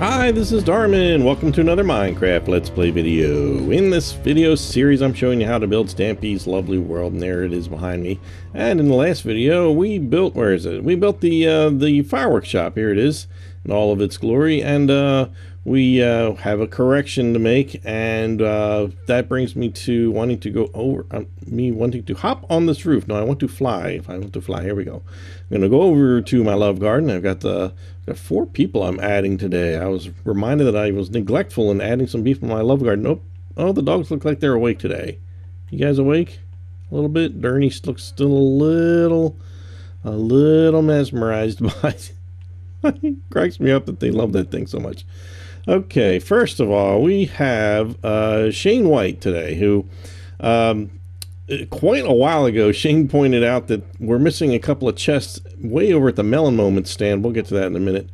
Hi, this is Darman. Welcome to another Minecraft Let's Play video. In this video series, I'm showing you how to build Stampy's lovely world, and there it is behind me. And in the last video, we built, where is it? We built the fireworks shop. Here it is, in all of its glory. And we have a correction to make, and that brings me to wanting to go over, wanting to hop on this roof. No, I want to fly. If I want to fly, here we go. I'm going to go over to my love garden. I've got 4 people I'm adding today. I was reminded that I was neglectful in adding some people in my love garden. Nope. Oh, the dogs look like they're awake today. You guys awake? A little bit? Bernie looks still a little mesmerized by it. Cracks me up that they love that thing so much. Okay, first of all, we have Shane White today, who quite a while ago, Shane pointed out that we're missing a couple of chests way over at the Melon Moment stand. We'll get to that in a minute.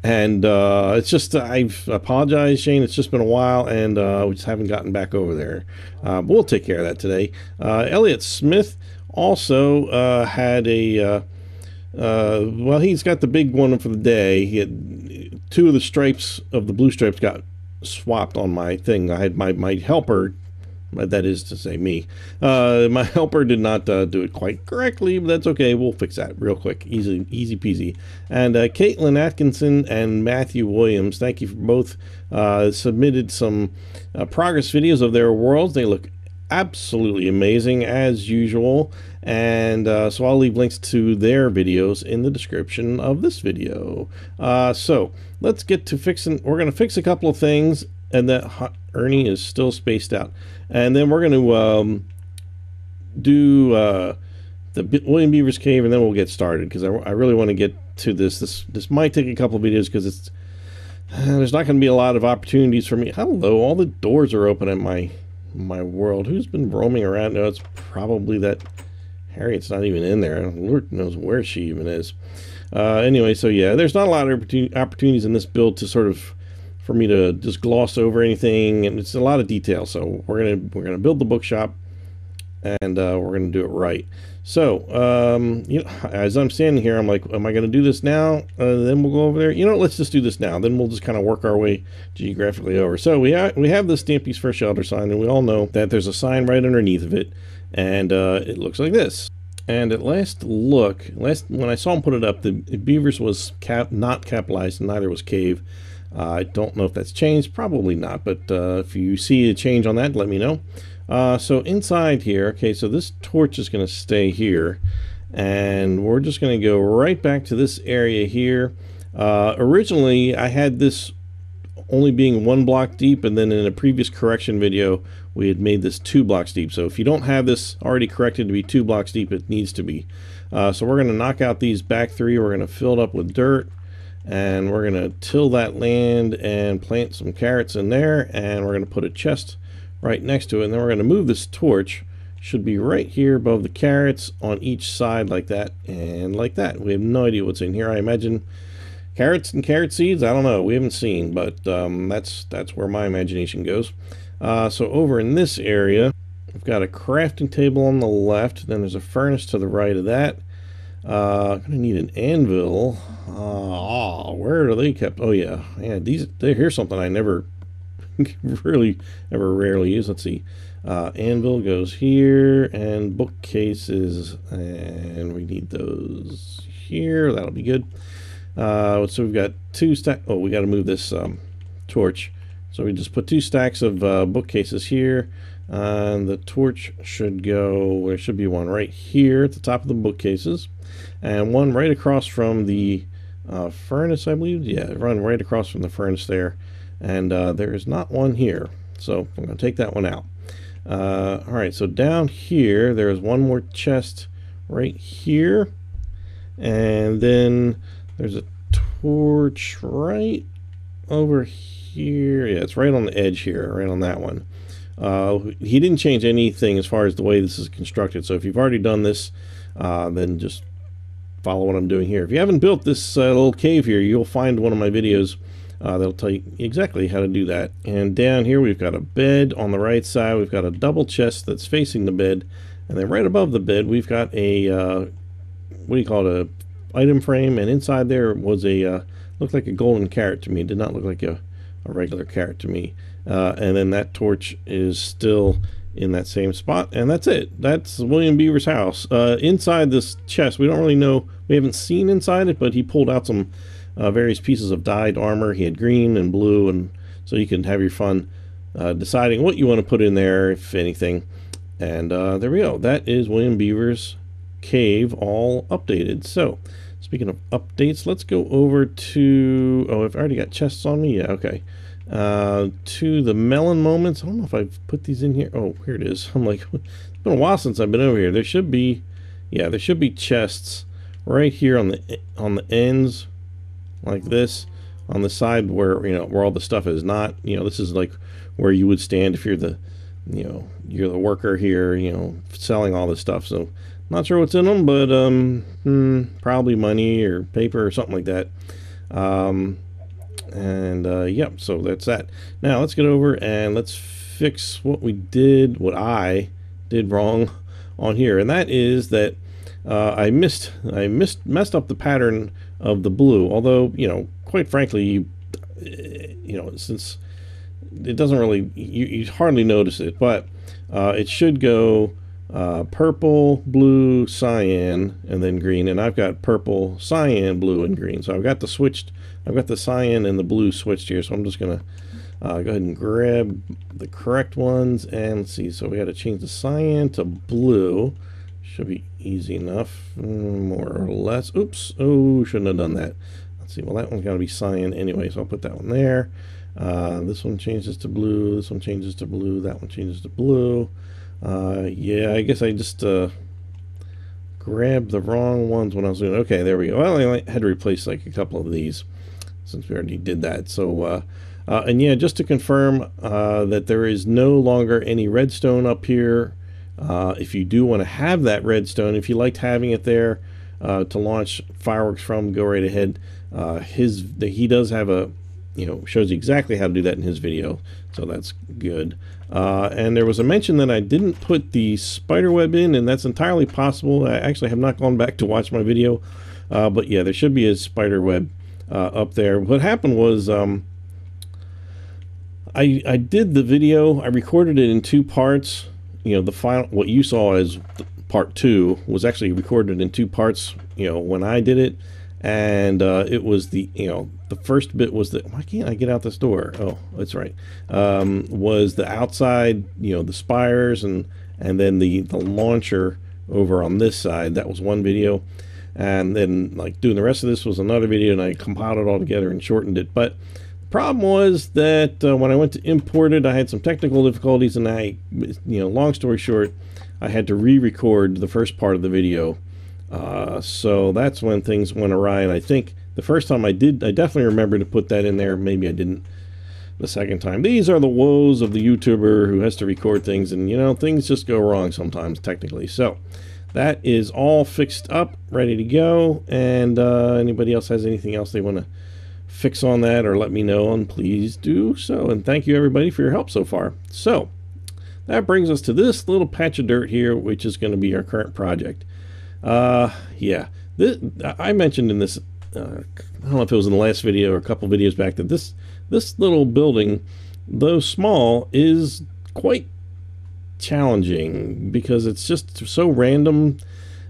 And it's just, I've apologized, Shane. It's just been a while, and we just haven't gotten back over there. But we'll take care of that today. Elliot Smith also had a, well, he's got the big one for the day. He had 2 of the stripes of the blue stripes got swapped on my thing. I had my helper, that is to say me, my helper did not do it quite correctly, but that's okay. We'll fix that real quick. Easy peasy. And Caitlin Atkinson and Matthew Williams, thank you for both submitted some progress videos of their worlds. They look absolutely amazing as usual, and so I'll leave links to their videos in the description of this video. So let's get to fixing. We're going to fix a couple of things, and that Ernie is still spaced out, and then we're going to do the William Beaver's cave, and then we'll get started, because I really want to get to this might take a couple of videos, because it's there's not going to be a lot of opportunities for me. Hello, all the doors are open at my world. Who's been roaming around? No, it's probably that Harriet's not even in there. Lord knows where she even is. Anyway, so yeah, there's not a lot of opportunities in this build to sort of for me to just gloss over anything, and it's a lot of detail. So we're gonna build the bookshop, and we're gonna do it right. So you know, as I'm standing here, I'm like, am I gonna do this now? Then we'll go over there. You know, let's just do this now. Then we'll just kind of work our way geographically over. So we have the Stampy's for Shelter sign, and we all know that there's a sign right underneath of it, and it looks like this. And at last look, when I saw him put it up, the Beavers was not capitalized, and neither was Cave. I don't know if that's changed, probably not, but if you see a change on that, let me know. So inside here, okay, so this torch is going to stay here, and we're just going to go right back to this area here. Originally, I had this only being 1 block deep, and then in a previous correction video, we had made this 2 blocks deep. So if you don't have this already corrected to be 2 blocks deep, it needs to be. So we're going to knock out these back 3. We're going to fill it up with dirt, and we're going to till that land and plant some carrots in there, and we're going to put a chest right next to it, and then we're going to move this torch. Should be right here above the carrots on each side, like that and like that. We have no idea what's in here. I imagine carrots and carrot seeds. I don't know, we haven't seen, but that's where my imagination goes. So over in this area, we've got a crafting table on the left, then there's a furnace to the right of that. Gonna need an anvil. Where are they kept? Oh yeah, here's something I never rarely use. Let's see. Anvil goes here, and bookcases, and we need those here. That'll be good. So we've got 2 stacks. Oh, we got to move this torch. So we just put 2 stacks of bookcases here, and the torch should go. There should be one right here at the top of the bookcases, and one right across from the furnace, I believe. Yeah, run right across from the furnace there, and there is not one here, so I'm going to take that one out. All right, so down here there is one more chest right here, and then there's a torch right over here. Yeah, it's right on the edge here, right on that one. He didn't change anything as far as the way this is constructed, so if you've already done this, then just follow what I'm doing here. If you haven't built this little cave here, you'll find one of my videos that'll tell you exactly how to do that. And down here we've got a bed on the right side. We've got a double chest that's facing the bed, and then right above the bed we've got a what do you call it, item frame, and inside there was a looked like a golden carrot to me. It did not look like a regular carrot to me. And then that torch is still in that same spot, and that's it. That's William Beaver's house. Inside this chest, we don't really know, we haven't seen inside it, but he pulled out some various pieces of dyed armor. He had green and blue, and so you can have your fun deciding what you want to put in there, if anything. And there we go. That is William Beaver's cave all updated. So speaking of updates, let's go over to, oh, I've already got chests on me. Yeah, okay. To the melon moments. I don't know if I've put these in here. Oh, here it is. I'm like, it's been a while since I've been over here. There should be, yeah, there should be chests right here on the ends, like this, on the side where, you know, where all the stuff is not. You know, this is like where you would stand if you're the, you know, you're the worker here, you know, selling all this stuff. So not sure what's in them, but probably money or paper or something like that. Yep, so that's that. Now let's get over and let's fix what I did wrong on here, and that is that I messed up the pattern of the blue. Although, you know, quite frankly, you know, since it doesn't really, you hardly notice it, but it should go purple, blue, cyan, and then green. And I've got purple, cyan, blue, and green. So I've got the cyan and the blue switched here. So I'm just gonna go ahead and grab the correct ones, and let's see. So we got to change the cyan to blue. Should be easy enough, more or less. Oops! Oh, shouldn't have done that. Let's see. Well, that one's got to be cyan anyway, so I'll put that one there. This one changes to blue. This one changes to blue. That one changes to blue. Yeah, I guess I just grabbed the wrong ones when I was doing it. Okay, there we go. Well, I had to replace like a couple of these since we already did that. So, and yeah, just to confirm that there is no longer any redstone up here. If you do want to have that redstone, if you liked having it there to launch fireworks from, go right ahead. He does have a, you know, shows you exactly how to do that in his video, so that's good. And there was a mention that I didn't put the spider web in, and that's entirely possible. I actually have not gone back to watch my video, but yeah, there should be a spider web up there. What happened was I did the video, I recorded it in 2 parts. You know, the final, what you saw as part 2 was actually recorded in 2 parts, you know, when I did it. And it was the, you know, the first bit was the, why can't I get out this door? Oh, that's right. Was the outside, you know, the spires, and then the launcher over on this side. That was one video. And then like doing the rest of this was another video, and I compiled it all together and shortened it. But the problem was that when I went to import it, I had some technical difficulties, and you know, long story short, I had to re-record the first part of the video. So that's when things went awry, and I think the first time I definitely remember to put that in there. Maybe I didn't the second time. These are the woes of the YouTuber who has to record things, and you know, things just go wrong sometimes technically. So that is all fixed up, ready to go. And anybody else has anything else they want to fix on that or let me know, and please do so. And thank you everybody for your help so far. So that brings us to this little patch of dirt here, which is going to be our current project. Yeah, I mentioned in this, I don't know if it was in the last video or a couple videos back, that this little building, though small, is quite challenging because it's just so random.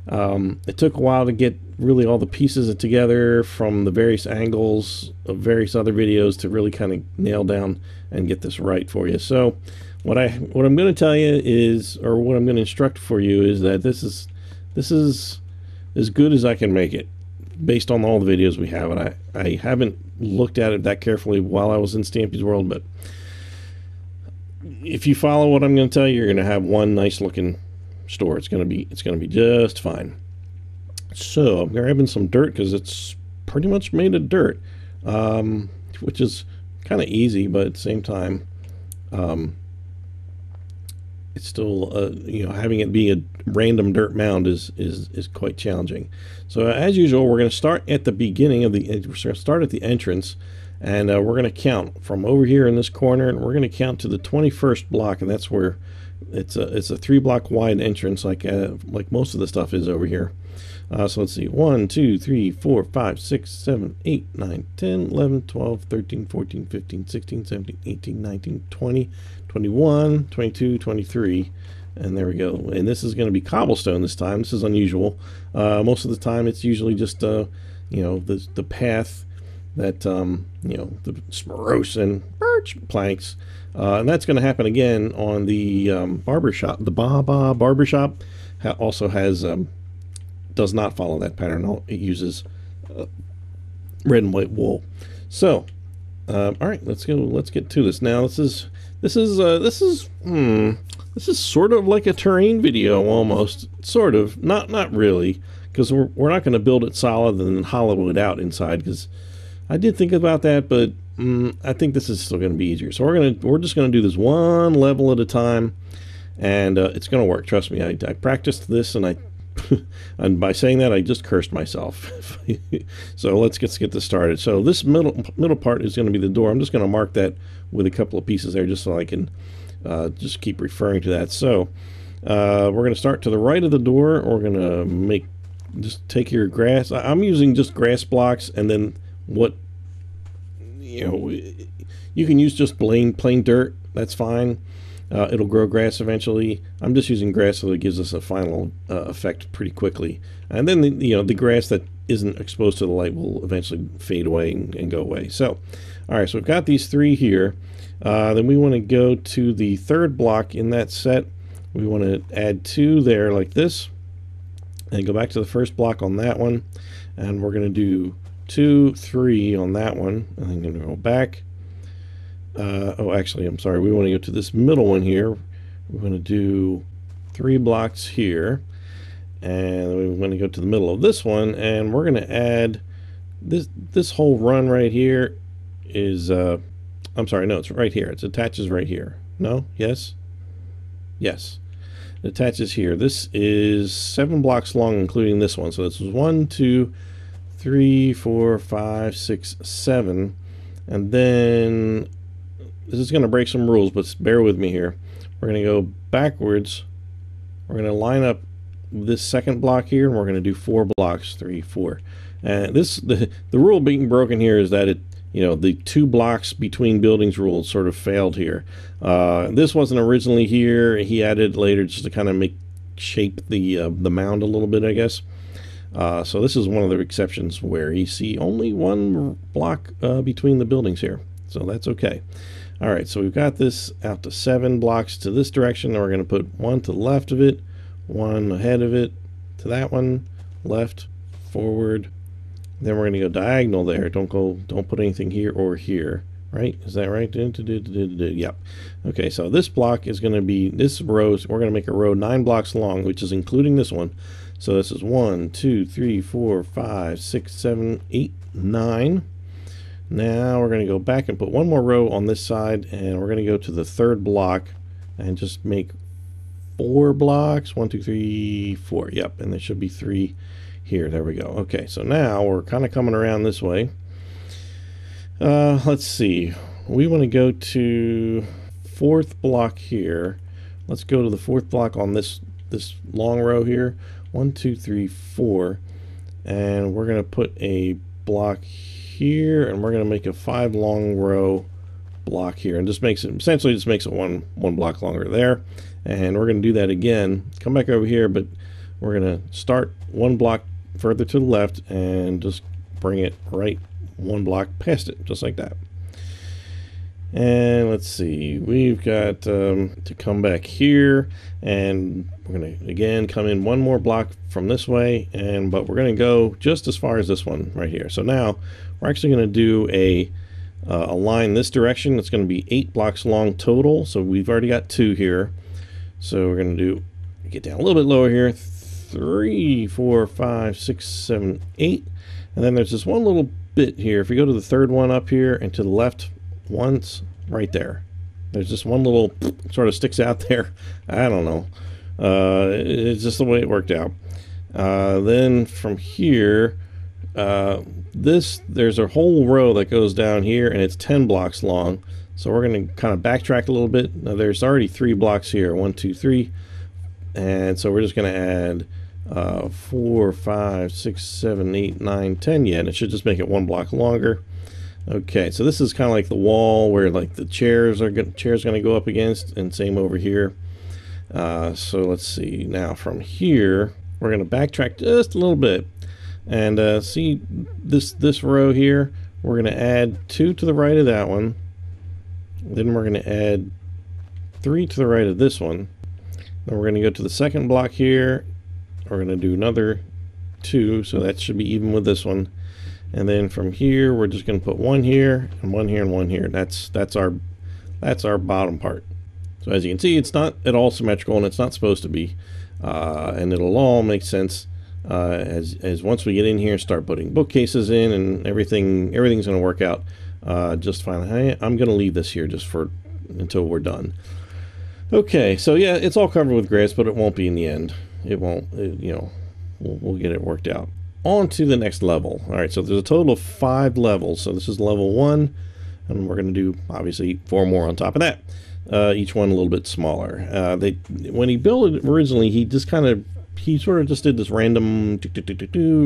It took a while to get really all the pieces together from the various angles of various other videos to really kind of nail down and get this right for you. So what I'm going to tell you is, or what I'm going to instruct for you, is that this is as good as I can make it based on all the videos we have. And I haven't looked at it that carefully while I was in Stampy's World, but if you follow what I'm going to tell you, you're going to have one nice looking store. It's going to be just fine. So I'm grabbing some dirt because it's pretty much made of dirt, which is kind of easy, but at the same time, it's still, you know, having it be a random dirt mound is quite challenging. So as usual, we're going to start at the beginning of we're going to start at the entrance, and we're going to count from over here in this corner, and we're going to count to the 21st block, and that's where it's a 3-block wide entrance, like most of the stuff is over here. So let's see, 1, 2, 3, 4, 5, 6, 7, 8, 9, 10, 11, 12, 13, 14, 15, 16, 17, 18, 19, 20, 21, 22, 23. And there we go. And this is going to be cobblestone this time. This is unusual. Most of the time it's usually just, you know, the path that, you know, the spruce and birch planks. And that's going to happen again on the barbershop. The Baba barbershop also has, does not follow that pattern. It uses red and white wool. So, all right, let's go. Let's get to this now. This is sort of like a terrain video almost. Sort of, not really, because we're not going to build it solid and then hollow it out inside. Because I did think about that, but I think this is still going to be easier. So we're just going to do this one level at a time, and it's going to work. Trust me. I practiced this, and and by saying that, I just cursed myself. So let's get this started. So this middle part is going to be the door. I'm just going to mark that with a couple of pieces there, just so I can just keep referring to that. So we're going to start to the right of the door. We're going to just take your grass. I'm using just grass blocks, and then what, you know, you can use just plain dirt. That's fine. It'll grow grass eventually. I'm just using grass so that it gives us a final effect pretty quickly. And then the grass that isn't exposed to the light will eventually fade away and go away. So, all right, so we've got these three here. Then we want to go to the third block in that set. We want to add 2 there like this, and go back to the first block on that one. And we're going to do 2, 3 on that one, and then going to go back. Oh, actually, I'm sorry. We want to go to this middle one here. We're going to do 3 blocks here, and we want to go to the middle of this one, and we're going to add this whole run right here is I'm sorry, no, it's right here. It attaches right here. No? Yes? Yes. It attaches here. This is 7 blocks long, including this one. So this is 1, 2, 3, 4, 5, 6, 7, and then this is going to break some rules, but bear with me here. We're going to go backwards. We're going to line up this second block here, and we're going to do 4 blocks, 3, 4. And the rule being broken here is that the 2 blocks between buildings rule sort of failed here. This wasn't originally here. He added it later just to kind of shape the mound a little bit, I guess. So this is one of the exceptions where you see only 1 block between the buildings here. So that's okay. All right, so we've got this out to 7 blocks to this direction, and we're going to put 1 to the left of it, 1 ahead of it, to that one, left, forward. Then we're going to go diagonal there. Don't put anything here or here, right? Is that right? Yep. Okay, so this block is going to be this row. We're going to make a row 9 blocks long, which is including this one. So this is 1, 2, 3, 4, 5, 6, 7, 8, 9. Now we're going to go back and put 1 more row on this side, and we're going to go to the third block and just make 4 blocks. 1, 2, 3, 4. Yep, and there should be 3 here. There we go. Okay, so now we're kind of coming around this way. Let's see. We want to go to 4th block here. Let's go to the 4th block on this long row here. 1, 2, 3, 4, and we're going to put a block here, and we're going to make a 5 long row block here, and essentially just makes it one block longer there. And we're going to do that again. Come back over here, but we're going to start 1 block further to the left and just bring it right 1 block past it, just like that. And let's see, we've got to come back here, and we're going to again come in 1 more block from this way, but we're going to go just as far as this one right here. So now we're actually going to do a line this direction. It's going to be 8 blocks long total. So we've already got 2 here. So we're going to get down a little bit lower here. 3, 4, 5, 6, 7, 8. And then there's this one little bit here. If we go to the third one up here and to the left once, right there, there's just one little sort of sticks out there. I don't know. It's just the way it worked out. Then from here, there's a whole row that goes down here, and it's 10 blocks long. So we're going to kind of backtrack a little bit. Now there's already 3 blocks here, 1, 2, 3, and so we're just going to add 4, 5, 6, 7, 8, 9, 10. Yeah, and it should just make it one block longer. Okay, so this is kind of like the wall where like the chairs going to go up against, and same over here. So let's see. Now from here, we're going to backtrack just a little bit, and see this row here. We're going to add 2 to the right of that one. Then we're going to add 3 to the right of this one. Then we're going to go to the second block here. We're going to do another 2, so that should be even with this one. And then from here, we're just going to put 1 here and 1 here and 1 here. That's our bottom part. So as you can see, it's not at all symmetrical, and it's not supposed to be. And it'll all make sense as once we get in here and start putting bookcases in, and everything's going to work out just fine. I'm going to leave this here just for until we're done. Okay, so yeah, it's all covered with grass, but it won't be in the end. It won't. You know, we'll get it worked out. On to the next level. All right, so there's a total of 5 levels. So this is level 1, and we're going to do obviously 4 more on top of that. Each one a little bit smaller. When he built it originally, he sort of just did this random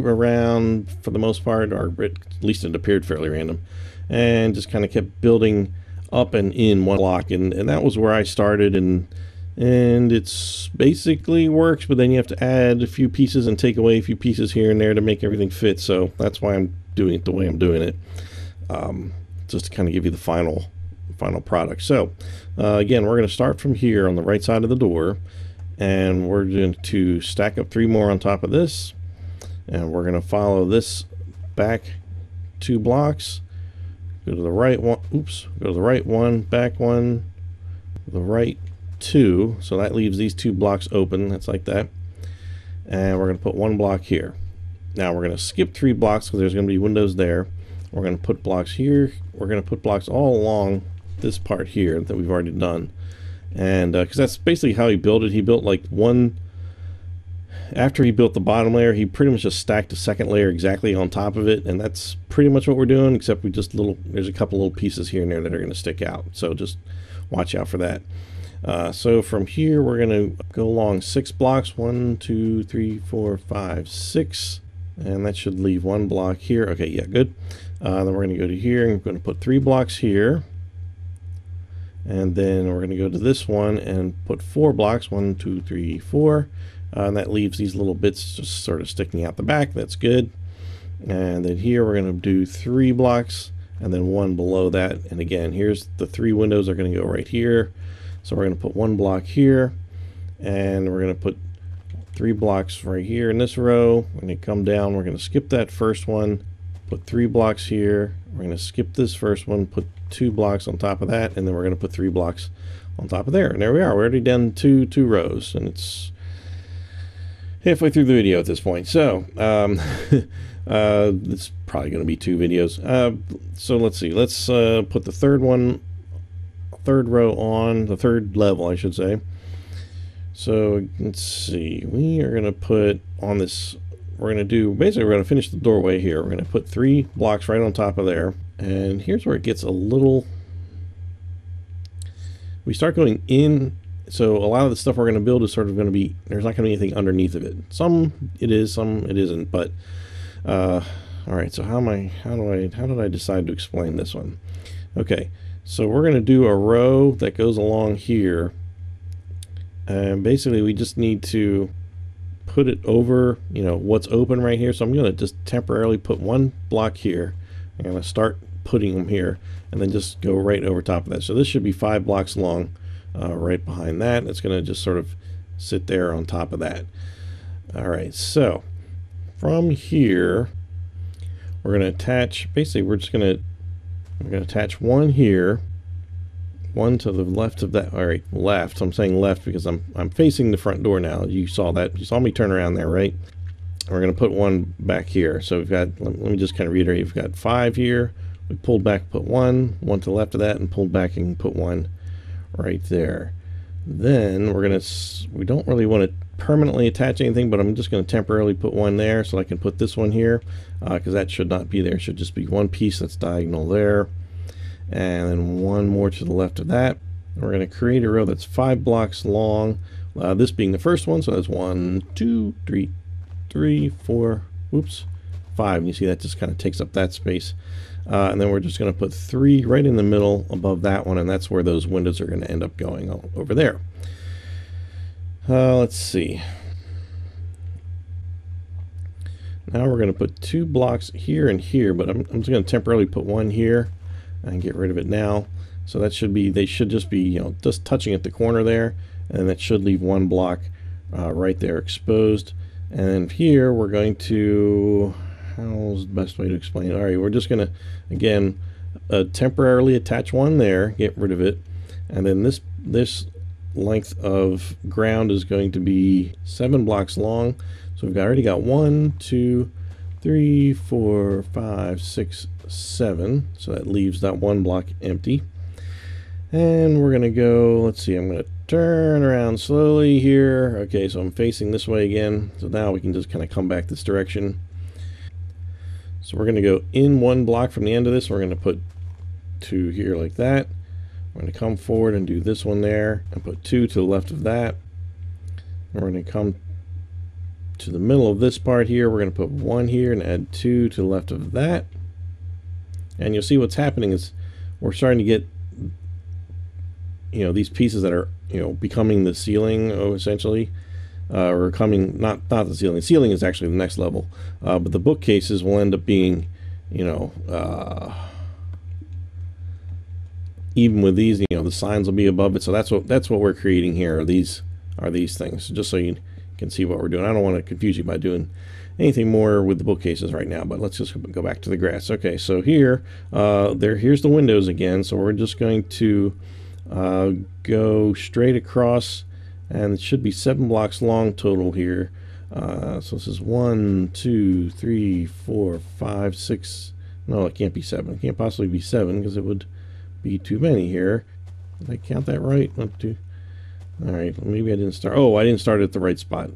around for the most part, or at least it appeared fairly random, and just kind of kept building up and in one block, and that was where I started, and it's basically works, but then you have to add a few pieces and take away a few pieces here and there to make everything fit. So that's why I'm doing it the way I'm doing it, just to kind of give you the final product. So again, we're going to start from here on the right side of the door, and we're going to stack up 3 more on top of this, and we're going to follow this back 2 blocks, go to the right one, go to the right one, back one, the right 2, so that leaves these 2 blocks open. That's like that. And we're going to put 1 block here. Now we're going to skip 3 blocks because there's going to be windows there. We're going to put blocks here. We're going to put blocks all along this part here that we've already done, and because that's basically how he built it. He built like one, after he built the bottom layer, he pretty much just stacked the second layer exactly on top of it, and that's pretty much what we're doing, except we just there's a couple little pieces here and there that are going to stick out, so just watch out for that. So from here, we're going to go along 6 blocks, 1, 2, 3, 4, 5, 6, and that should leave 1 block here. Okay, yeah, good. Then we're going to go to here, and we're going to put 3 blocks here, and then we're going to go to this one and put 4 blocks, 1, 2, 3, 4, and that leaves these little bits just sort of sticking out the back. That's good. And then here we're going to do 3 blocks, and then 1 below that, and again, here's the 3 windows are going to go right here. So we're going to put 1 block here, and we're going to put 3 blocks right here in this row. When they come down, we're going to skip that first one, put 3 blocks here. We're going to skip this first one, put 2 blocks on top of that, and then we're going to put 3 blocks on top of there. And there we are. We're already done two rows, and it's halfway through the video at this point. So it's probably going to be 2 videos. So let's see. Let's put the third row on, the 3rd level, I should say. So let's see. We are going to put on this, we're going to do, basically we're going to finish the doorway here. We're going to put 3 blocks right on top of there. And here's where it gets a little, we start going in. So a lot of the stuff we're going to build is sort of going to be, there's not going to be anything underneath of it. Some it is, some it isn't, but all right, so how did I decide to explain this one? Okay, so we're going to do a row that goes along here, and basically we just need to put it over, you know, what's open right here. So I'm going to just temporarily put 1 block here. I'm going to start putting them here, and then just go right over top of that. So this should be 5 blocks long, right behind that. It's going to just sort of sit there on top of that. All right, so from here, we're going to attach, basically we're going to attach 1 here, 1 to the left of that. All right, left. I'm saying left because I'm facing the front door now. You saw that. You saw me turn around there, right? We're going to put 1 back here. So we've got, let me just kind of reiterate. We've got 5 here. We pulled back, put 1 to the left of that, and pulled back and put 1 right there. Then we're going to, we don't really want to permanently attach anything, but I'm just going to temporarily put 1 there so I can put this one here, because that should not be there. It should just be 1 piece that's diagonal there, and then 1 more to the left of that. And we're going to create a row that's 5 blocks long, this being the first one. So that's 1, 2, 3, 3, 4, whoops, 5. And you see that just kind of takes up that space. And then we're just going to put 3 right in the middle above that one, and that's where those windows are going to end up going over there. Let's see. Now we're going to put 2 blocks here and here, but I'm just going to temporarily put 1 here and get rid of it now. So that should be, they should just be, you know, just touching at the corner there, and that should leave 1 block right there exposed. And then here we're going to, how's the best way to explain it? All right, we're just going to, again, temporarily attach 1 there, get rid of it, and then this length of ground is going to be 7 blocks long. So we've already got 1, 2, 3, 4, 5, 6, 7. So that leaves that 1 block empty. And we're going to go, let's see, I'm going to turn around slowly here. Okay, so I'm facing this way again. So now we can just kind of come back this direction. So we're going to go in 1 block from the end of this. We're going to put 2 here like that. We're going to come forward and do this one there and put 2 to the left of that. And we're going to come to the middle of this part here. We're going to put 1 here and add 2 to the left of that. And you'll see what's happening is we're starting to get, you know, these pieces that are, you know, becoming the ceiling essentially, or coming, not the ceiling. The ceiling is actually the next level, but the bookcases will end up being, you know, even with these, you know, the signs will be above it. So that's what we're creating here. Are these things? Just so you can see what we're doing. I don't want to confuse you by doing anything more with the bookcases right now, but let's just go back to the grass. Okay, so here, here's the windows again. So we're just going to go straight across, and it should be 7 blocks long total here. So this is 1, 2, 3, 4, 5, 6. No, it can't be 7. It can't possibly be 7 because it would be too many here. Did I count that right? 1, 2. All right, maybe I didn't start. Oh, I didn't start at the right spot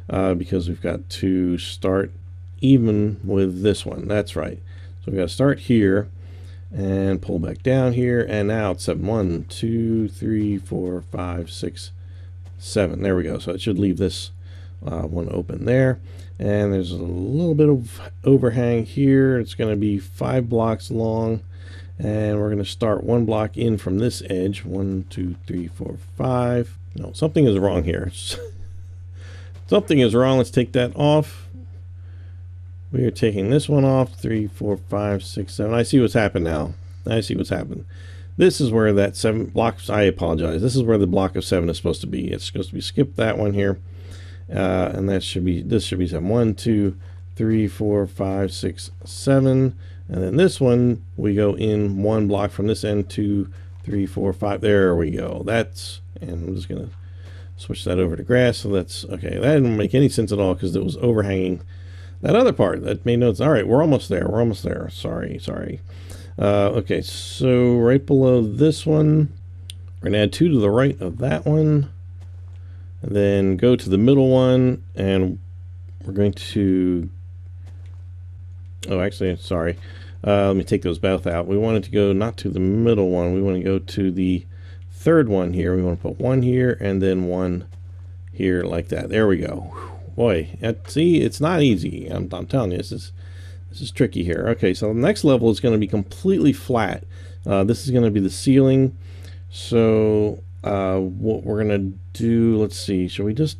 because we've got to start even with this one. That's right. So we've got to start here and pull back down here, and now it's 7. 1, 2, 3, 4, 5, 6, 7. There we go. So it should leave this one open there. And there's a little bit of overhang here. It's going to be 5 blocks long. And we're going to start 1 block in from this edge. 1, 2, 3, 4, 5. No, something is wrong here. Something is wrong. Let's take that off. We are taking this one off. 3, 4, 5, 6, 7. I see what's happened now. I see what's happened. This is where that 7 blocks, I apologize. This is where the block of 7 is supposed to be. It's supposed to be skip that one here. And that should be, this should be 7. 1, 2, 3, 4, 5, 6, 7. And then this one, we go in 1 block from this end, 2, 3, 4, 5. There we go. That's, and I'm just going to switch that over to grass. So that's, okay, that didn't make any sense at all because it was overhanging that other part. That made no sense. All right, we're almost there. We're almost there. Sorry. Okay, so right below this one, we're going to add 2 to the right of that one. And then go to the middle one, and we're going to, oh, actually, sorry. Let me take those both out. We wanted to go not to the middle one. We want to go to the 3rd one here. We want to put 1 here and then 1 here like that. There we go. Boy, see, it's not easy. I'm telling you, this is tricky here. Okay, so the next level is going to be completely flat. This is going to be the ceiling. So what we're going to do, let's see. Shall we just,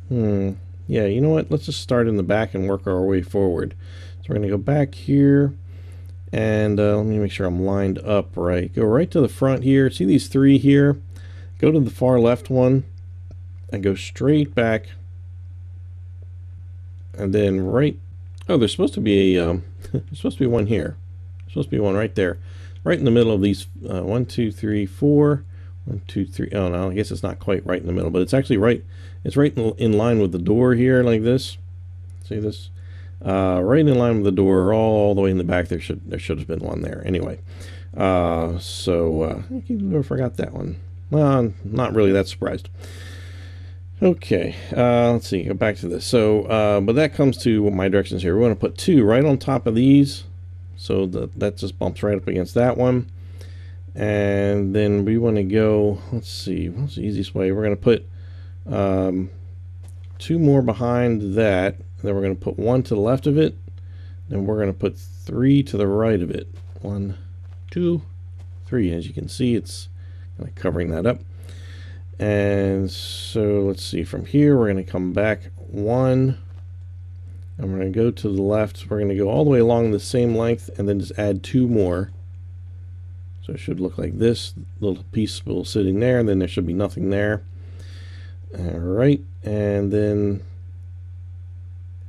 yeah, you know what? Let's just start in the back and work our way forward. So we're going to go back here, and let me make sure I'm lined up right. Go right to the front here. See these 3 here? Go to the far left one and go straight back. And then right, oh, there's supposed to be a, there's supposed to be 1 here. There's supposed to be 1 right there. Right in the middle of these, 1, 2, 3, 4. 1, 2, 3, oh no, I guess it's not quite right in the middle, but it's actually right, it's right in line with the door here like this. See this? Right in line with the door, all the way in the back. There should have been 1 there. Anyway, I forgot that one. Well, I'm not really that surprised. Okay, let's see. Go back to this. So, but that comes to my directions here. We want to put 2 right on top of these, so that just bumps right up against that one. And then we want to go. Let's see. What's the easiest way? We're going to put 2 more behind that. then we're going to put 1 to the left of it, then we're going to put 3 to the right of it. 1, 2, 3. As you can see, it's kind of covering that up. And so let's see, from here we're going to come back 1, and we're going to go to the left. We're going to go all the way along the same length and then just add 2 more. So it should look like this. Little piece will sitting there, and then there should be nothing there. Alright, and then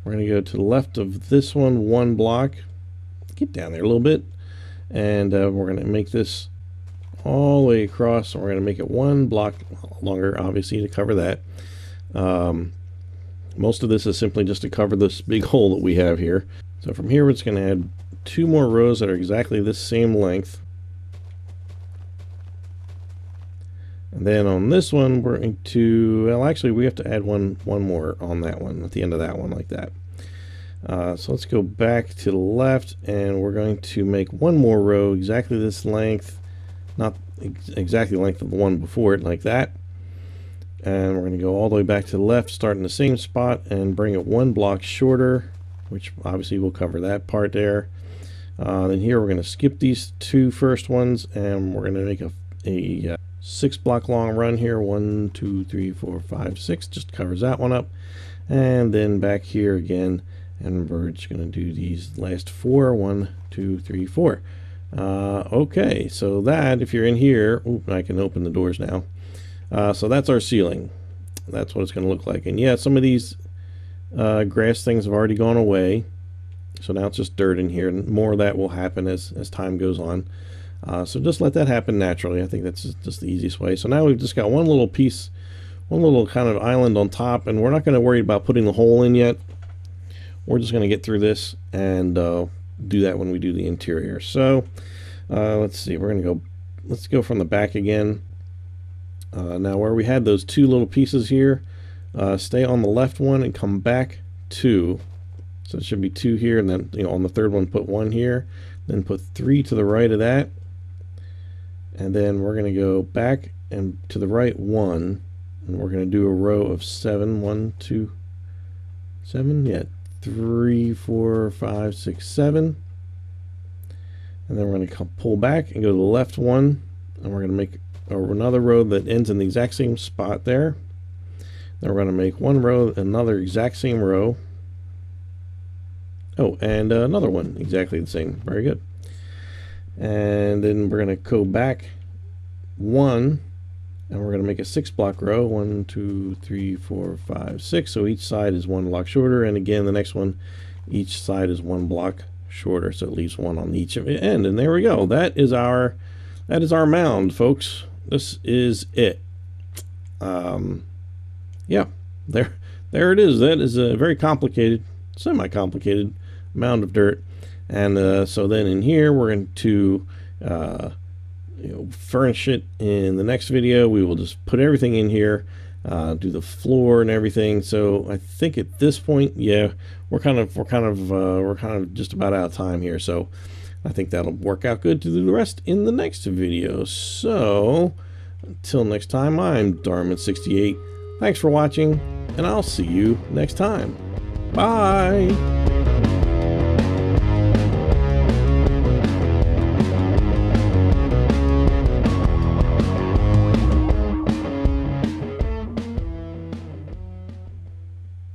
we're going to go to the left of this one, 1 block. Get down there a little bit. And we're going to make this all the way across. So we're going to make it 1 block longer, obviously, to cover that. Most of this is simply just to cover this big hole that we have here. So from here, we're just going to add 2 more rows that are exactly this same length. And then on this one, we're going to, well, actually, we have to add one more on that one, at the end of that one, like that. So let's go back to the left, and we're going to make 1 more row exactly this length, not exactly the length of the one before it, like that. And we're going to go all the way back to the left, start in the same spot, and bring it 1 block shorter, which obviously will cover that part there. Then here we're going to skip these 2 first ones, and we're going to make a 6 block long run here. 1, 2, 3, 4, 5, 6, just covers that one up. And then back here again, and we're just going to do these last 4. 1, 2, 3, 4. Okay, so that, if you're in here, I can open the doors now. So that's our ceiling. That's what it's going to look like. And yeah, some of these grass things have already gone away, so now it's just dirt in here, and more of that will happen as time goes on. So just let that happen naturally. I think that's just the easiest way. So now we've just got one little piece, one little kind of island on top, and we're not going to worry about putting the hole in yet. We're just going to get through this and do that when we do the interior. So let's see, let's go from the back again. Now where we had those 2 little pieces here, stay on the left one and come back 2. So it should be 2 here, and then, you know, on the third one put 1 here, then put 3 to the right of that, and then we're going to go back and to the right 1, and we're going to do a row of 7. 1, 2, 7, yeah, 3, 4, 5, 6, 7, and then we're going to pull back and go to the left 1, and we're going to make another row that ends in the exact same spot there. Then we're going to make 1 row, another exact same row. Oh, and another one exactly the same. Very good. And then we're going to go back 1, and we're going to make a 6 block row. 1, 2, 3, 4, 5, 6. So each side is 1 block shorter, and again the next one, each side is 1 block shorter, so it leaves 1 on each end. And there we go. That is our mound, folks. This is it. Yeah, there it is. That is a very complicated, semi-complicated mound of dirt. And so then in here we're going to furnish it in the next video. We will just put everything in here, do the floor and everything. So I think at this point, yeah, we're kind of just about out of time here. So I think that'll work out good to do the rest in the next video. So until next time, I'm Darman68. Thanks for watching, and I'll see you next time. Bye.